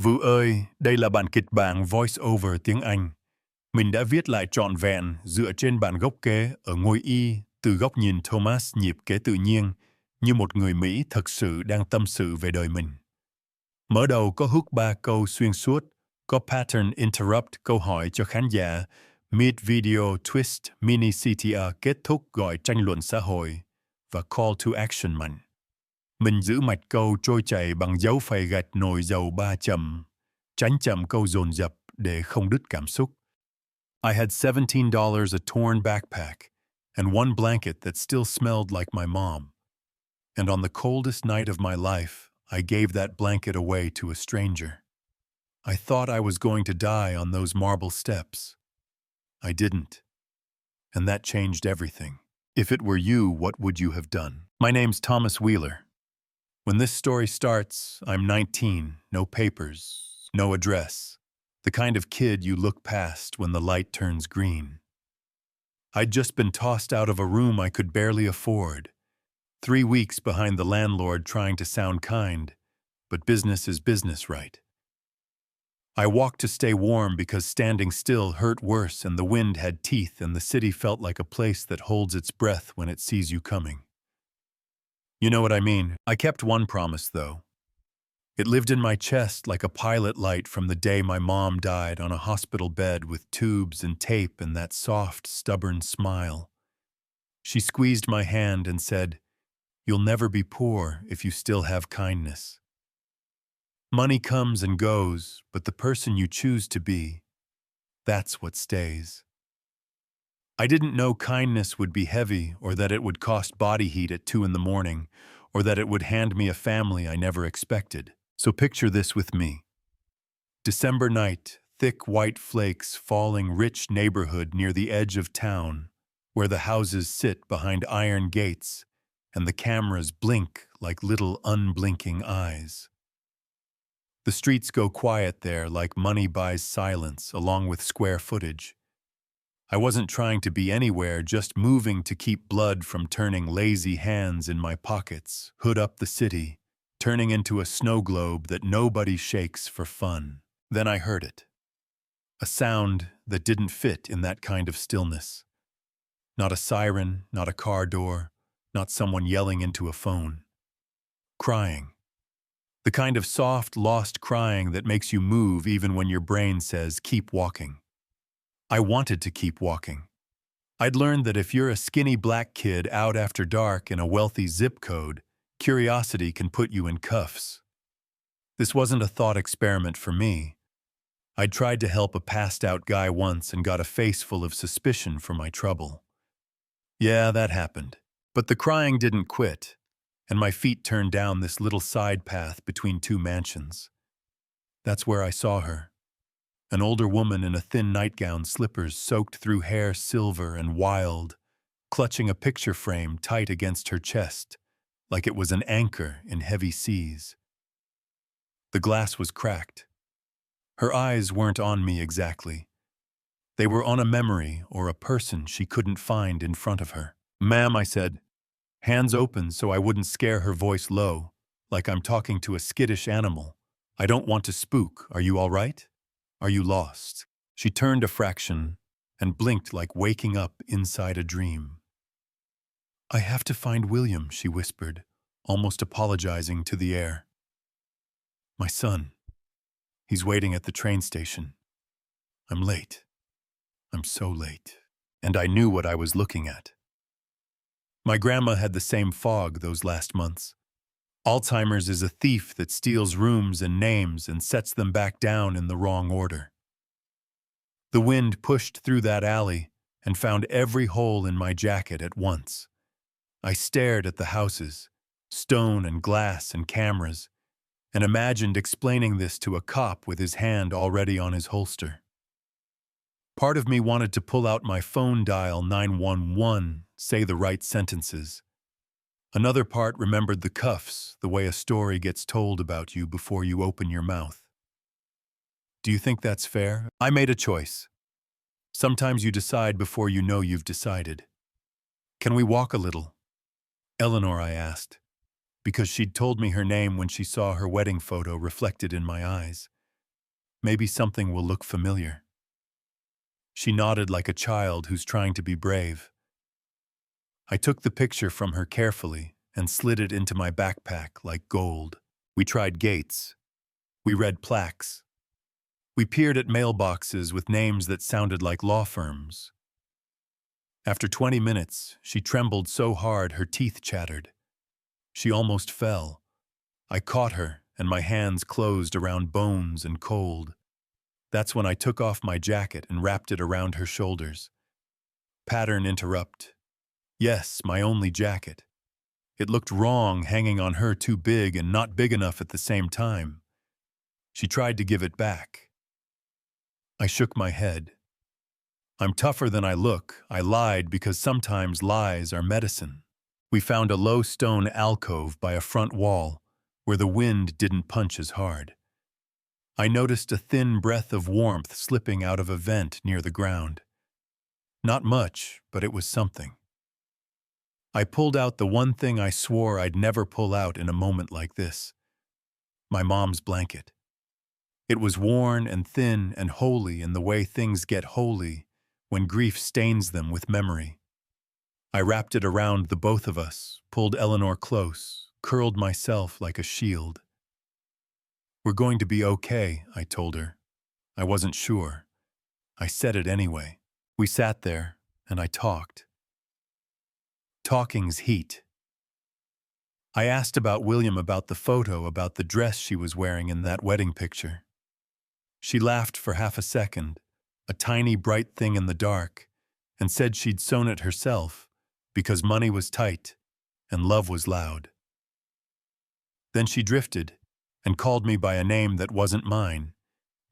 Vũ ơi, đây là bản kịch bản voice-over tiếng Anh. Mình đã viết lại trọn vẹn dựa trên bản gốc kế ở ngôi Y từ góc nhìn Thomas nhịp kế tự nhiên, như một người Mỹ thật sự đang tâm sự về đời mình. Mở đầu có hook 3 câu xuyên suốt, có pattern interrupt câu hỏi cho khán giả, mid-video twist mini CTR kết thúc gọi tranh luận xã hội và call to action mạnh. Mình giữ mạch câu trôi chảy bằng dấu phẩy gạch nồi dầu 3 chấm, tránh chậm câu dồn dập để không đứt cảm xúc. I had $17 a torn backpack and one blanket that still smelled like my mom. And on the coldest night of my life, I gave that blanket away to a stranger. I thought I was going to die on those marble steps. I didn't. And that changed everything. If it were you, what would you have done? My name's Thomas Wheeler. When this story starts, I'm 19, no papers, no address, the kind of kid you look past when the light turns green. I'd just been tossed out of a room I could barely afford, 3 weeks behind the landlord trying to sound kind, but business is business, right? I walked to stay warm because standing still hurt worse and the wind had teeth and the city felt like a place that holds its breath when it sees you coming. You know what I mean? I kept one promise, though. It lived in my chest like a pilot light from the day my mom died on a hospital bed with tubes and tape and that soft, stubborn smile. She squeezed my hand and said, "You'll never be poor if you still have kindness. Money comes and goes, but the person you choose to be, that's what stays." I didn't know kindness would be heavy or that it would cost body heat at 2 in the morning or that it would hand me a family I never expected. So picture this with me. December night, thick white flakes falling rich neighborhood near the edge of town where the houses sit behind iron gates and the cameras blink like little unblinking eyes. The streets go quiet there like money buys silence along with square footage. I wasn't trying to be anywhere, just moving to keep blood from turning lazy hands in my pockets, hood up the city, turning into a snow globe that nobody shakes for fun. Then I heard it. A sound that didn't fit in that kind of stillness. Not a siren, not a car door, not someone yelling into a phone. Crying. The kind of soft, lost crying that makes you move even when your brain says, keep walking. I wanted to keep walking. I'd learned that if you're a skinny black kid out after dark in a wealthy zip code, curiosity can put you in cuffs. This wasn't a thought experiment for me. I'd tried to help a passed-out guy once and got a face full of suspicion for my trouble. Yeah, that happened. But the crying didn't quit, and my feet turned down this little side path between 2 mansions. That's where I saw her. An older woman in a thin nightgown, slippers soaked through hair silver and wild, clutching a picture frame tight against her chest, like it was an anchor in heavy seas. The glass was cracked. Her eyes weren't on me exactly. They were on a memory or a person she couldn't find in front of her. "Ma'am," I said, hands open so I wouldn't scare her, voice low, like I'm talking to a skittish animal. "I don't want to spook. Are you all right? Are you lost?" She turned a fraction and blinked like waking up inside a dream. "I have to find William," she whispered, almost apologizing to the air. "My son. He's waiting at the train station. I'm late. I'm so late." And I knew what I was looking at. My grandma had the same fog those last months. Alzheimer's is a thief that steals rooms and names and sets them back down in the wrong order. The wind pushed through that alley and found every hole in my jacket at once. I stared at the houses, stone and glass and cameras, and imagined explaining this to a cop with his hand already on his holster. Part of me wanted to pull out my phone, dial 911, say the right sentences. Another part remembered the cuffs, the way a story gets told about you before you open your mouth. Do you think that's fair? I made a choice. Sometimes you decide before you know you've decided. "Can we walk a little?" "Eleanor," I asked, because she'd told me her name when she saw her wedding photo reflected in my eyes. Maybe something will look familiar. She nodded like a child who's trying to be brave. I took the picture from her carefully and slid it into my backpack like gold. We tried gates. We read plaques. We peered at mailboxes with names that sounded like law firms. After 20 minutes, she trembled so hard her teeth chattered. She almost fell. I caught her, and my hands closed around bones and cold. That's when I took off my jacket and wrapped it around her shoulders. Pattern interrupt. Yes, my only jacket. It looked wrong hanging on her too big and not big enough at the same time. She tried to give it back. I shook my head. I'm tougher than I look. I lied because sometimes lies are medicine. We found a low stone alcove by a front wall where the wind didn't punch as hard. I noticed a thin breath of warmth slipping out of a vent near the ground. Not much, but it was something. I pulled out the one thing I swore I'd never pull out in a moment like this. My mom's blanket. It was worn and thin and holy in the way things get holy when grief stains them with memory. I wrapped it around the both of us, pulled Eleanor close, curled myself like a shield. We're going to be okay, I told her. I wasn't sure. I said it anyway. We sat there, and I talked. Talking's heat. I asked about William, about the photo, about the dress she was wearing in that wedding picture. She laughed for half a second, a tiny bright thing in the dark, and said she'd sewn it herself because money was tight and love was loud. Then she drifted and called me by a name that wasn't mine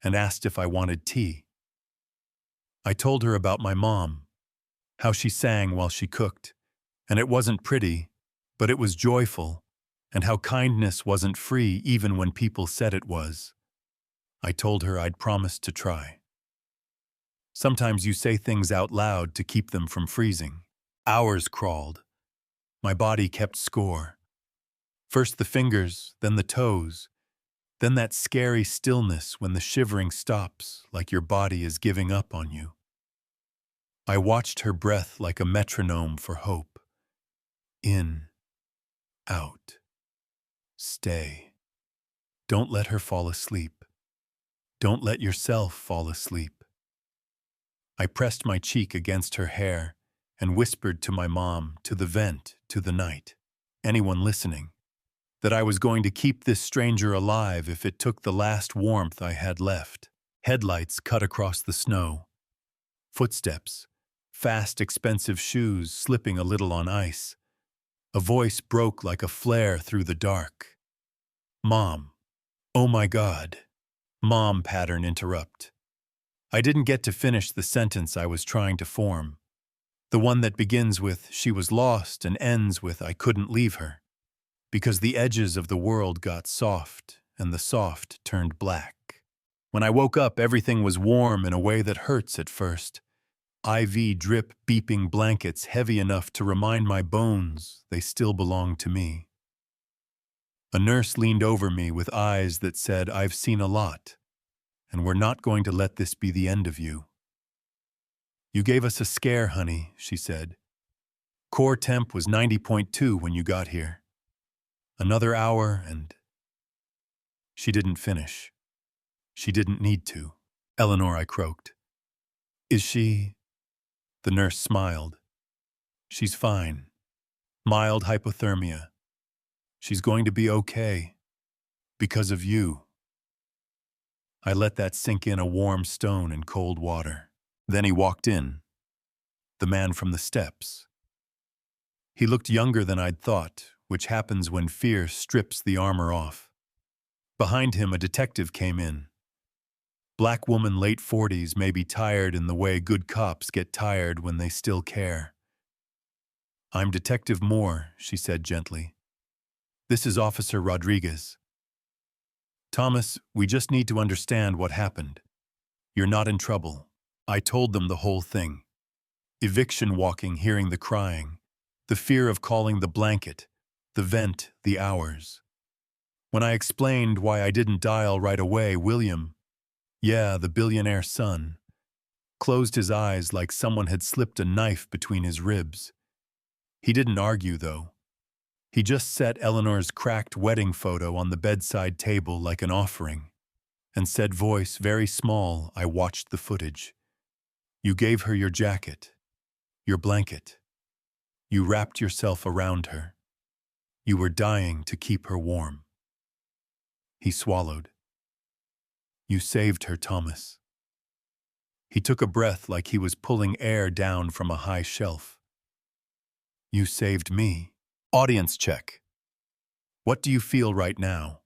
and asked if I wanted tea. I told her about my mom, how she sang while she cooked, and it wasn't pretty, but it was joyful, and how kindness wasn't free even when people said it was. I told her I'd promised to try. Sometimes you say things out loud to keep them from freezing. Hours crawled. My body kept score. First the fingers, then the toes, then that scary stillness when the shivering stops like your body is giving up on you. I watched her breath like a metronome for hope. In, out, stay. Don't let her fall asleep. Don't let yourself fall asleep. I pressed my cheek against her hair and whispered to my mom, to the vent, to the night, anyone listening, that I was going to keep this stranger alive if it took the last warmth I had left. Headlights cut across the snow. Footsteps, fast, expensive shoes slipping a little on ice. A voice broke like a flare through the dark. Mom. Oh my God. Mom, pattern interrupt. I didn't get to finish the sentence I was trying to form. The one that begins with, she was lost, and ends with, I couldn't leave her. Because the edges of the world got soft, and the soft turned black. When I woke up, everything was warm in a way that hurts at first. IV drip beeping blankets heavy enough to remind my bones they still belong to me. A nurse leaned over me with eyes that said, I've seen a lot, and we're not going to let this be the end of you. You gave us a scare, honey, she said. Core temp was 90.2 when you got here. Another hour and... She didn't finish. She didn't need to. Eleanor, I croaked. Is she... The nurse smiled. She's fine. Mild hypothermia. She's going to be okay. Because of you. I let that sink in, a warm stone in cold water. Then he walked in. The man from the steps. He looked younger than I'd thought, which happens when fear strips the armor off. Behind him, a detective came in. Black woman, late 40s, maybe tired in the way good cops get tired when they still care. I'm Detective Moore, she said gently. This is Officer Rodriguez. Thomas, we just need to understand what happened. You're not in trouble. I told them the whole thing. Eviction walking, hearing the crying, the fear of calling the blanket, the vent, the hours. When I explained why I didn't dial right away, William, Yeah, the billionaire son. Closed his eyes like someone had slipped a knife between his ribs. He didn't argue, though. He just set Eleanor's cracked wedding photo on the bedside table like an offering, and said, voice very small, I watched the footage. You gave her your jacket, your blanket. You wrapped yourself around her. You were dying to keep her warm. He swallowed. You saved her, Thomas. He took a breath like he was pulling air down from a high shelf. You saved me. Audience check. What do you feel right now?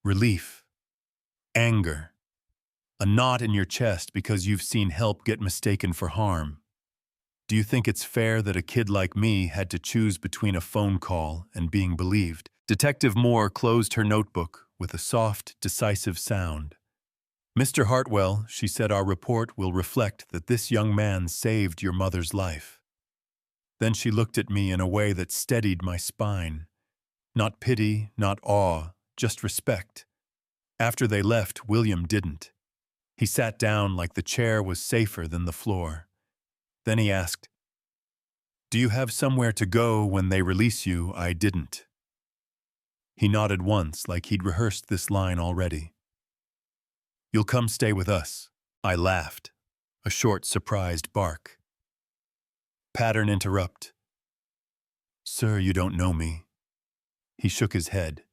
Relief. Anger. A knot in your chest because you've seen help get mistaken for harm. Do you think it's fair that a kid like me had to choose between a phone call and being believed? Detective Moore closed her notebook with a soft, decisive sound. Mr. Hartwell, she said, our report will reflect that this young man saved your mother's life. Then she looked at me in a way that steadied my spine. Not pity, not awe, just respect. After they left, William didn't. He sat down like the chair was safer than the floor. Then he asked, do you have somewhere to go when they release you? I didn't. He nodded once like he'd rehearsed this line already. You'll come stay with us. I laughed. A short, surprised bark. Pattern interrupt. Sir, you don't know me. He shook his head.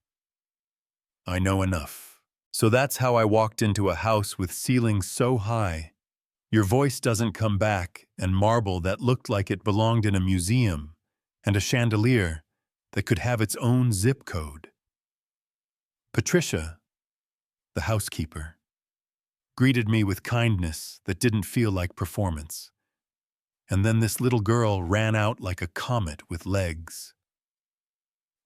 I know enough. So that's how I walked into a house with ceilings so high. Your voice doesn't come back, and marble that looked like it belonged in a museum, and a chandelier that could have its own zip code. Patricia, the housekeeper, greeted me with kindness that didn't feel like performance. And then this little girl ran out like a comet with legs.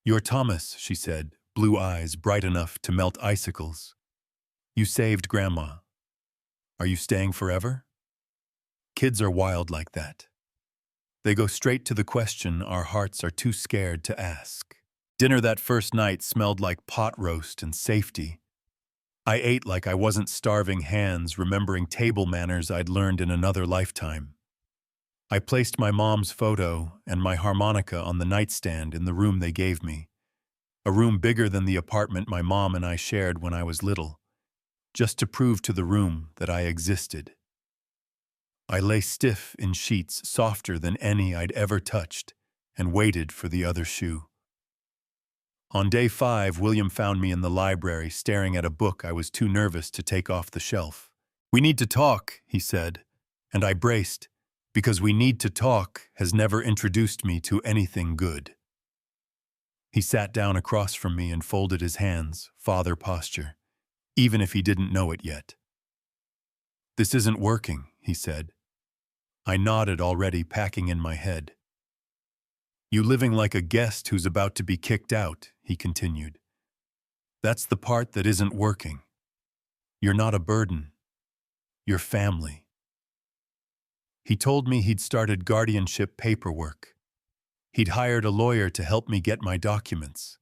You're Thomas, she said, blue eyes bright enough to melt icicles. You saved Grandma. Are you staying forever? Kids are wild like that. They go straight to the question our hearts are too scared to ask. Dinner that first night smelled like pot roast and safety. I ate like I wasn't starving hands, remembering table manners I'd learned in another lifetime. I placed my mom's photo and my harmonica on the nightstand in the room they gave me, a room bigger than the apartment my mom and I shared when I was little, just to prove to the room that I existed. I lay stiff in sheets softer than any I'd ever touched and waited for the other shoe. On day 5, William found me in the library staring at a book I was too nervous to take off the shelf. We need to talk, he said, and I braced, because we need to talk has never introduced me to anything good. He sat down across from me and folded his hands, father posture, even if he didn't know it yet. This isn't working, he said. I nodded, already packing in my head. You living like a guest who's about to be kicked out, he continued. That's the part that isn't working. You're not a burden. You're family. He told me he'd started guardianship paperwork. He'd hired a lawyer to help me get my documents.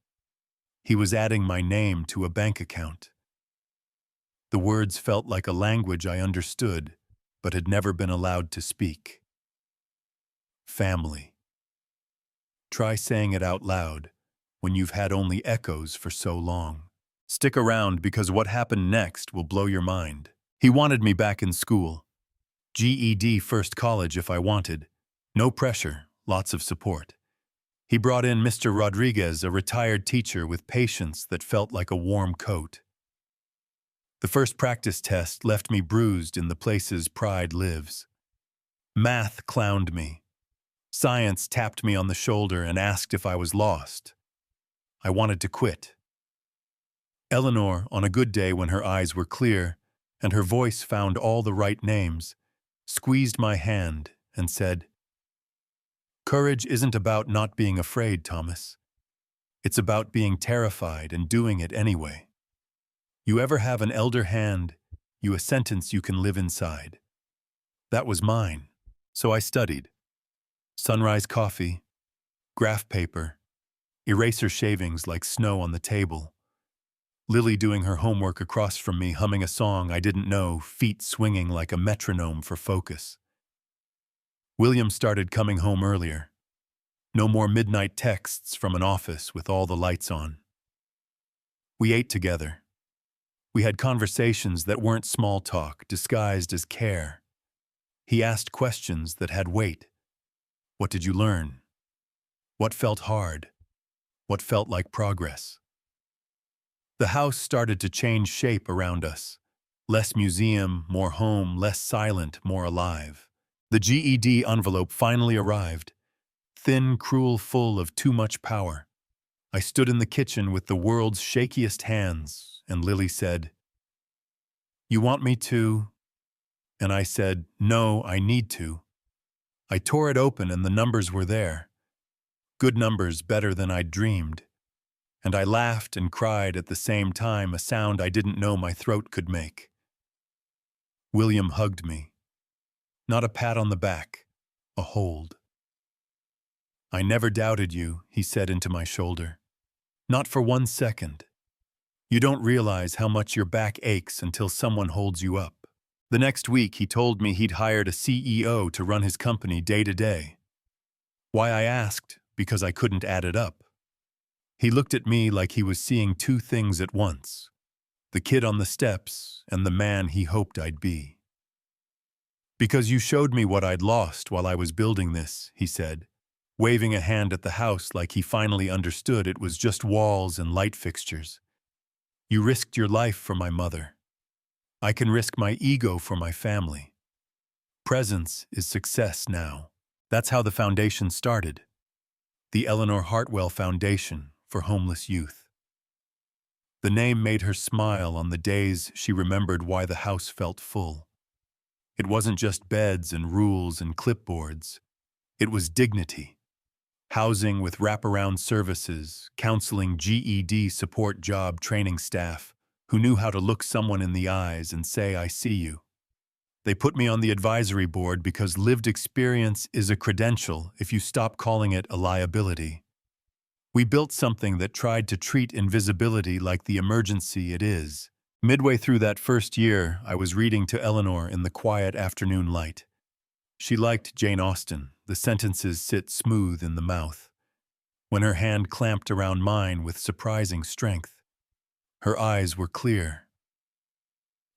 He was adding my name to a bank account. The words felt like a language I understood, but had never been allowed to speak. Family. Try saying it out loud when you've had only echoes for so long. Stick around because what happened next will blow your mind. He wanted me back in school. GED first college if I wanted. No pressure, lots of support. He brought in Mr. Rodriguez, a retired teacher with patience that felt like a warm coat. The first practice test left me bruised in the places pride lives. Math clowned me. Science tapped me on the shoulder and asked if I was lost. I wanted to quit. Eleanor, on a good day when her eyes were clear and her voice found all the right names, squeezed my hand and said, Courage isn't about not being afraid, Thomas. It's about being terrified and doing it anyway. You ever have an elder hand you a sentence you can live inside? That was mine, so I studied. Sunrise coffee, graph paper, eraser shavings like snow on the table. Lily doing her homework across from me, humming a song I didn't know, feet swinging like a metronome for focus. William started coming home earlier. No more midnight texts from an office with all the lights on. We ate together. We had conversations that weren't small talk, disguised as care. He asked questions that had weight. What did you learn? What felt hard? What felt like progress? The house started to change shape around us. Less museum, more home, less silent, more alive. The GED envelope finally arrived. Thin, cruel, full of too much power. I stood in the kitchen with the world's shakiest hands, and Lily said, "You want me to?" And I said, "No, I need to." I tore it open and the numbers were there. Good numbers, better than I'd dreamed. And I laughed and cried at the same time, a sound I didn't know my throat could make. William hugged me. Not a pat on the back, a hold. "I never doubted you," he said into my shoulder. "Not for 1 second. You don't realize how much your back aches until someone holds you up." The next week, he told me he'd hired a CEO to run his company day to day. Why, I asked, because I couldn't add it up. He looked at me like he was seeing two things at once: the kid on the steps and the man he hoped I'd be. "Because you showed me what I'd lost while I was building this," he said, waving a hand at the house like he finally understood it was just walls and light fixtures. "You risked your life for my mother. I can risk my ego for my family. Presence is success now." That's how the foundation started. The Eleanor Hartwell Foundation for Homeless Youth. The name made her smile on the days she remembered why the house felt full. It wasn't just beds and rules and clipboards. It was dignity. Housing with wraparound services, counseling, GED support job training staff who knew how to look someone in the eyes and say, "I see you." They put me on the advisory board because lived experience is a credential if you stop calling it a liability. We built something that tried to treat invisibility like the emergency it is. Midway through that first year, I was reading to Eleanor in the quiet afternoon light. She liked Jane Austen. The sentences sit smooth in the mouth. When her hand clamped around mine with surprising strength, her eyes were clear.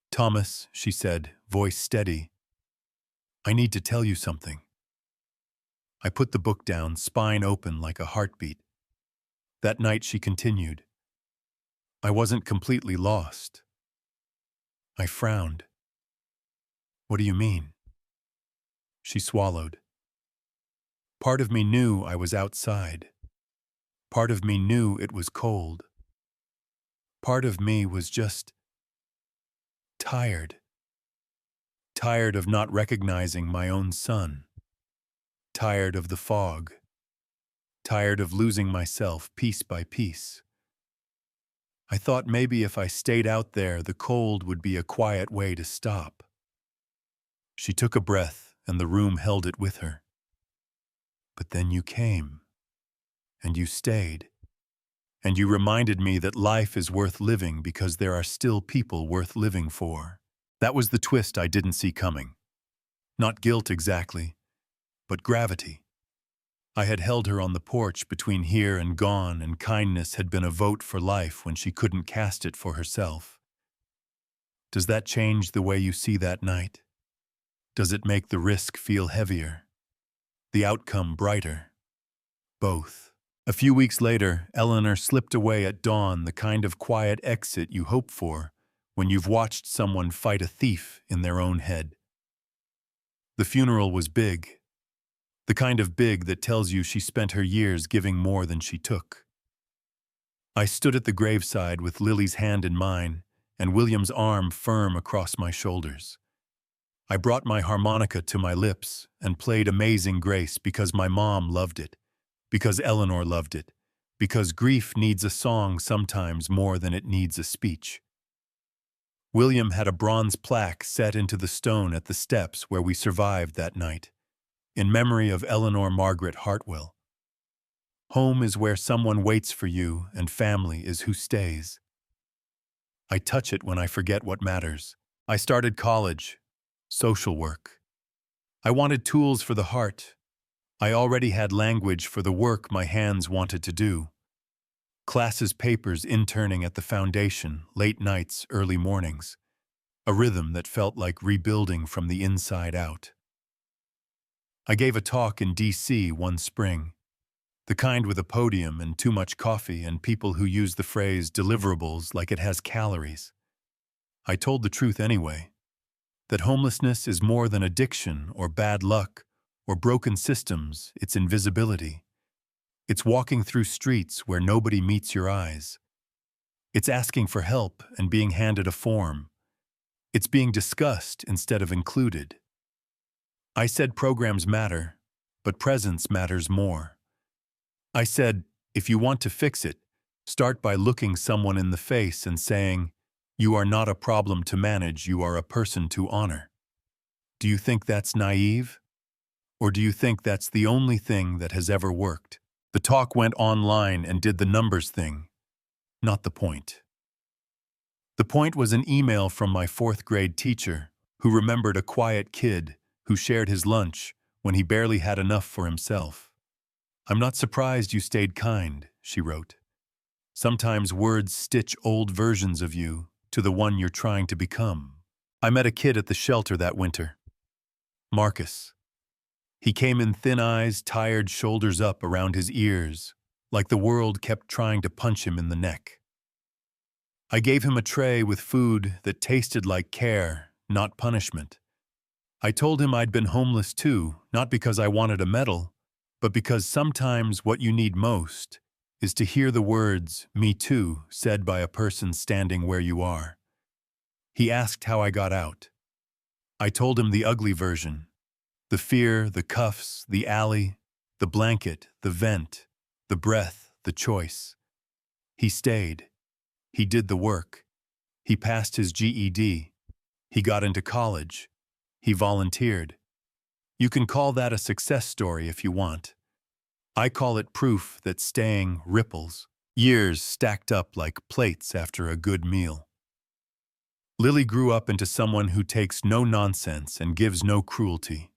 "Thomas," she said, voice steady, "I need to tell you something." I put the book down, spine open like a heartbeat. That night she continued. I wasn't completely lost. I frowned. "What do you mean?" She swallowed. Part of me knew I was outside. Part of me knew it was cold. Part of me was just tired. Tired of not recognizing my own son. Tired of the fog. Tired of losing myself piece by piece. I thought maybe if I stayed out there, the cold would be a quiet way to stop. She took a breath, and the room held it with her. But then you came, and you stayed, and you reminded me that life is worth living because there are still people worth living for. That was the twist I didn't see coming. Not guilt exactly, but gravity. I had held her on the porch between here and gone, and kindness had been a vote for life when she couldn't cast it for herself. Does that change the way you see that night? Does it make the risk feel heavier? The outcome brighter? Both. A few weeks later, Eleanor slipped away at dawn, the kind of quiet exit you hope for when you've watched someone fight a thief in their own head. The funeral was big. The kind of big that tells you she spent her years giving more than she took. I stood at the graveside with Lily's hand in mine and William's arm firm across my shoulders. I brought my harmonica to my lips and played Amazing Grace because my mom loved it, because Eleanor loved it, because grief needs a song sometimes more than it needs a speech. William had a bronze plaque set into the stone at the steps where we survived that night, in memory of Eleanor Margaret Hartwell. Home is where someone waits for you, and family is who stays. I touch it when I forget what matters. I started college, social work. I wanted tools for the heart. I already had language for the work my hands wanted to do. Classes, papers, interning at the foundation, late nights, early mornings. A rhythm that felt like rebuilding from the inside out. I gave a talk in D.C. one spring. The kind with a podium and too much coffee and people who use the phrase deliverables like it has calories. I told the truth anyway, that homelessness is more than addiction or bad luck or broken systems, it's invisibility. It's walking through streets where nobody meets your eyes. It's asking for help and being handed a form. It's being discussed instead of included. I said programs matter, but presence matters more. I said, if you want to fix it, start by looking someone in the face and saying, you are not a problem to manage, you are a person to honor. Do you think that's naive? Or do you think that's the only thing that has ever worked? The talk went online and did the numbers thing, not the point. The point was an email from my 4th grade teacher who remembered a quiet kid who shared his lunch when he barely had enough for himself. I'm not surprised you stayed kind, she wrote. Sometimes words stitch old versions of you to the one you're trying to become. I met a kid at the shelter that winter. Marcus. He came in thin eyes, tired, shoulders up around his ears, like the world kept trying to punch him in the neck. I gave him a tray with food that tasted like care, not punishment. I told him I'd been homeless too, not because I wanted a medal, but because sometimes what you need most is to hear the words, "me too," said by a person standing where you are. He asked how I got out. I told him the ugly version. The fear, the cuffs, the alley, the blanket, the vent, the breath, the choice. He stayed. He did the work. He passed his GED. He got into college. He volunteered. You can call that a success story if you want. I call it proof that staying ripples, years stacked up like plates after a good meal. Lily grew up into someone who takes no nonsense and gives no cruelty.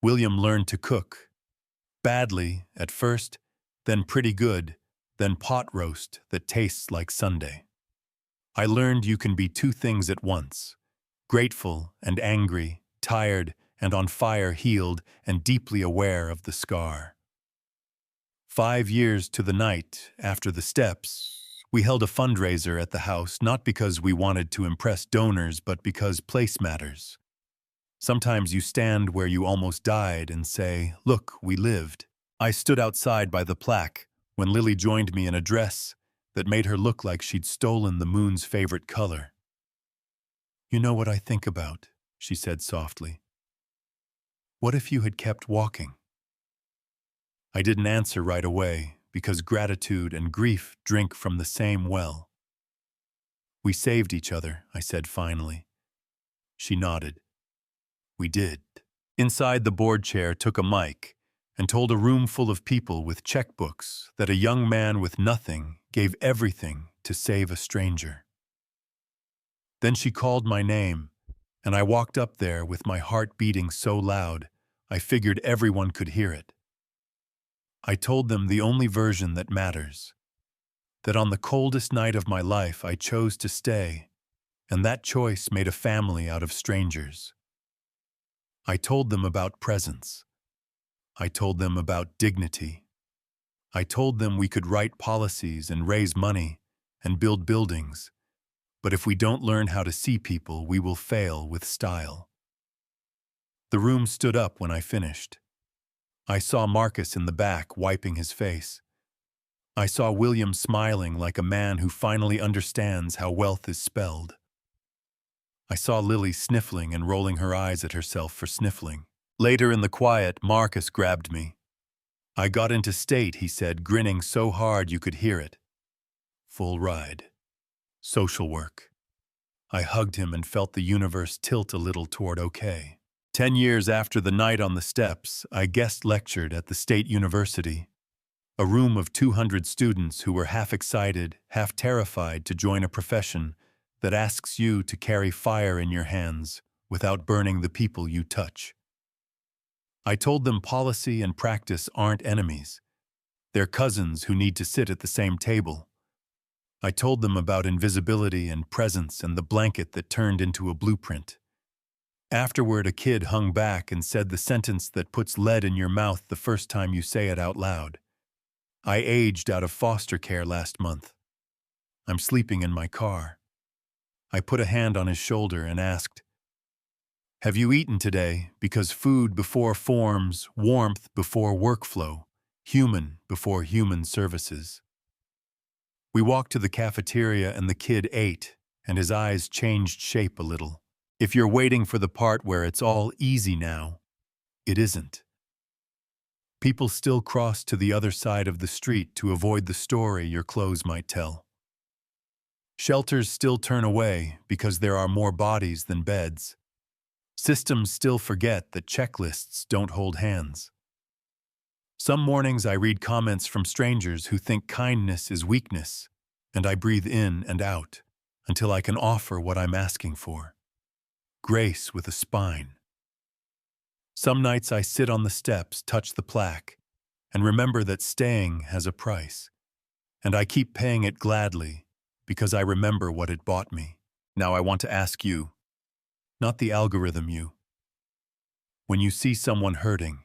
William learned to cook. Badly at first, then pretty good, then pot roast that tastes like Sunday. I learned you can be two things at once, grateful and angry, tired and on fire, healed and deeply aware of the scar. 5 years to the night after the steps, we held a fundraiser at the house, not because we wanted to impress donors, but because place matters. Sometimes you stand where you almost died and say, "Look, we lived." I stood outside by the plaque when Lily joined me in a dress that made her look like she'd stolen the moon's favorite color. "You know what I think about," she said softly. "What if you had kept walking?" I didn't answer right away because gratitude and grief drink from the same well. "We saved each other," I said finally. She nodded. We did. Inside, the board chair took a mic and told a room full of people with checkbooks that a young man with nothing gave everything to save a stranger. Then she called my name, and I walked up there with my heart beating so loud I figured everyone could hear it. I told them the only version that matters, that on the coldest night of my life I chose to stay, and that choice made a family out of strangers. I told them about presence. I told them about dignity. I told them we could write policies and raise money and build buildings, but if we don't learn how to see people, we will fail with style. The room stood up when I finished. I saw Marcus in the back wiping his face. I saw William smiling like a man who finally understands how wealth is spelled. I saw Lily sniffling and rolling her eyes at herself for sniffling. Later in the quiet, Marcus grabbed me. "I got into state," he said, grinning so hard you could hear it. Full ride. Social work. I hugged him and felt the universe tilt a little toward okay. 10 years after the night on the steps, I guest lectured at the State University. A room of 200 students who were half excited, half terrified to join a profession that asks you to carry fire in your hands without burning the people you touch. I told them policy and practice aren't enemies. They're cousins who need to sit at the same table. I told them about invisibility and presence and the blanket that turned into a blueprint. Afterward, a kid hung back and said the sentence that puts lead in your mouth the first time you say it out loud. I aged out of foster care last month. I'm sleeping in my car. I put a hand on his shoulder and asked, "Have you eaten today? Because food before forms, warmth before workflow, human before human services." We walked to the cafeteria and the kid ate, and his eyes changed shape a little. If you're waiting for the part where it's all easy now, it isn't. People still cross to the other side of the street to avoid the story your clothes might tell. Shelters still turn away because there are more bodies than beds. Systems still forget that checklists don't hold hands. Some mornings I read comments from strangers who think kindness is weakness, and I breathe in and out until I can offer what I'm asking for. Grace with a spine. Some nights I sit on the steps, touch the plaque, and remember that staying has a price. And I keep paying it gladly because I remember what it bought me. Now I want to ask you, not the algorithm you. When you see someone hurting,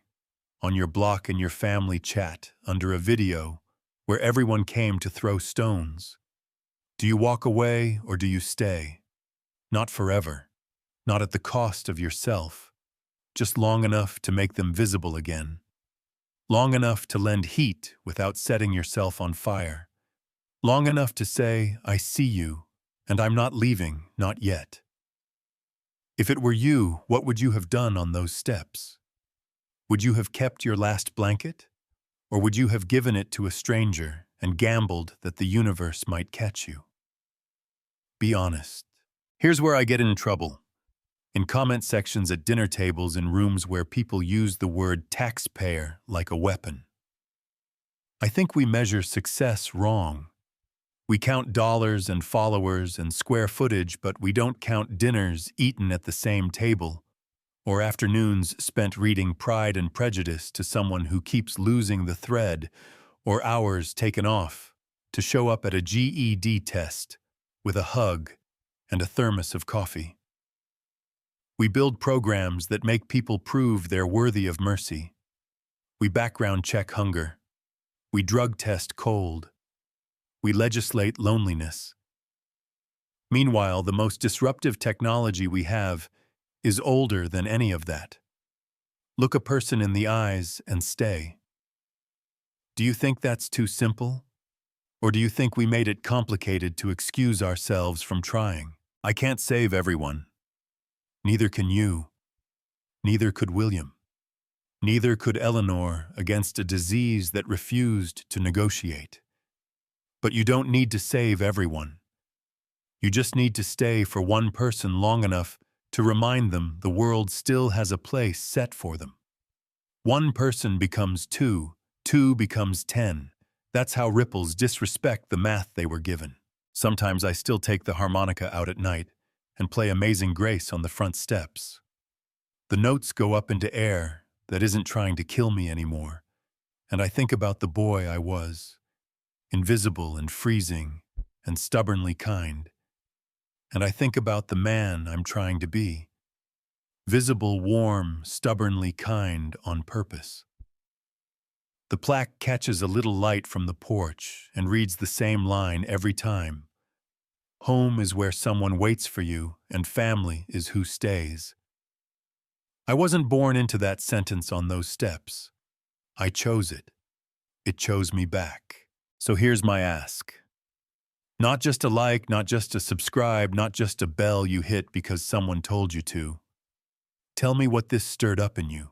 on your block in your family chat, under a video where everyone came to throw stones, do you walk away or do you stay? Not forever, not at the cost of yourself, just long enough to make them visible again. Long enough to lend heat without setting yourself on fire. Long enough to say, I see you, and I'm not leaving, not yet. If it were you, what would you have done on those steps? Would you have kept your last blanket? Or would you have given it to a stranger and gambled that the universe might catch you? Be honest. Here's where I get in trouble. In comment sections at dinner tables in rooms where people use the word taxpayer like a weapon. I think we measure success wrong. We count dollars and followers and square footage, but we don't count dinners eaten at the same table, or afternoons spent reading Pride and Prejudice to someone who keeps losing the thread, or hours taken off to show up at a GED test with a hug and a thermos of coffee. We build programs that make people prove they're worthy of mercy. We background check hunger. We drug test cold. We legislate loneliness. Meanwhile, the most disruptive technology we have is older than any of that. Look a person in the eyes and stay. Do you think that's too simple? Or do you think we made it complicated to excuse ourselves from trying? I can't save everyone. Neither can you. Neither could William. Neither could Eleanor against a disease that refused to negotiate. But you don't need to save everyone. You just need to stay for one person long enough to remind them the world still has a place set for them. One person becomes two, two becomes 10. That's how ripples disrespect the math they were given. Sometimes I still take the harmonica out at night and play Amazing Grace on the front steps. The notes go up into air that isn't trying to kill me anymore, and I think about the boy I was, invisible and freezing and stubbornly kind. And I think about the man I'm trying to be, visible, warm, stubbornly kind on purpose. The plaque catches a little light from the porch and reads the same line every time. Home is where someone waits for you, and family is who stays. I wasn't born into that sentence on those steps. I chose it. It chose me back. So here's my ask. Not just a like, not just a subscribe, not just a bell you hit because someone told you to. Tell me what this stirred up in you.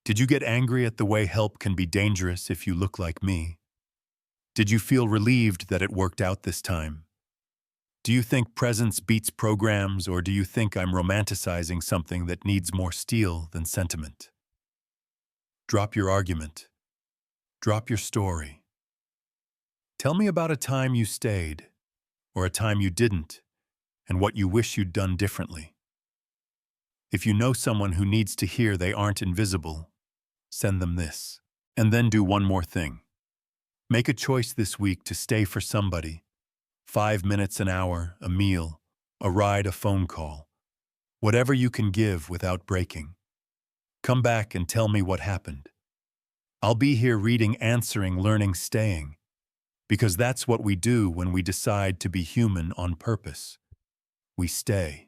Did you get angry at the way help can be dangerous if you look like me? Did you feel relieved that it worked out this time? Do you think presence beats programs, or do you think I'm romanticizing something that needs more steel than sentiment? Drop your argument. Drop your story. Tell me about a time you stayed, or a time you didn't, and what you wish you'd done differently. If you know someone who needs to hear they aren't invisible, send them this. And then do one more thing. Make a choice this week to stay for somebody. 5 minutes, an hour, a meal, a ride, a phone call. Whatever you can give without breaking. Come back and tell me what happened. I'll be here reading, answering, learning, staying. Because that's what we do when we decide to be human on purpose. We stay.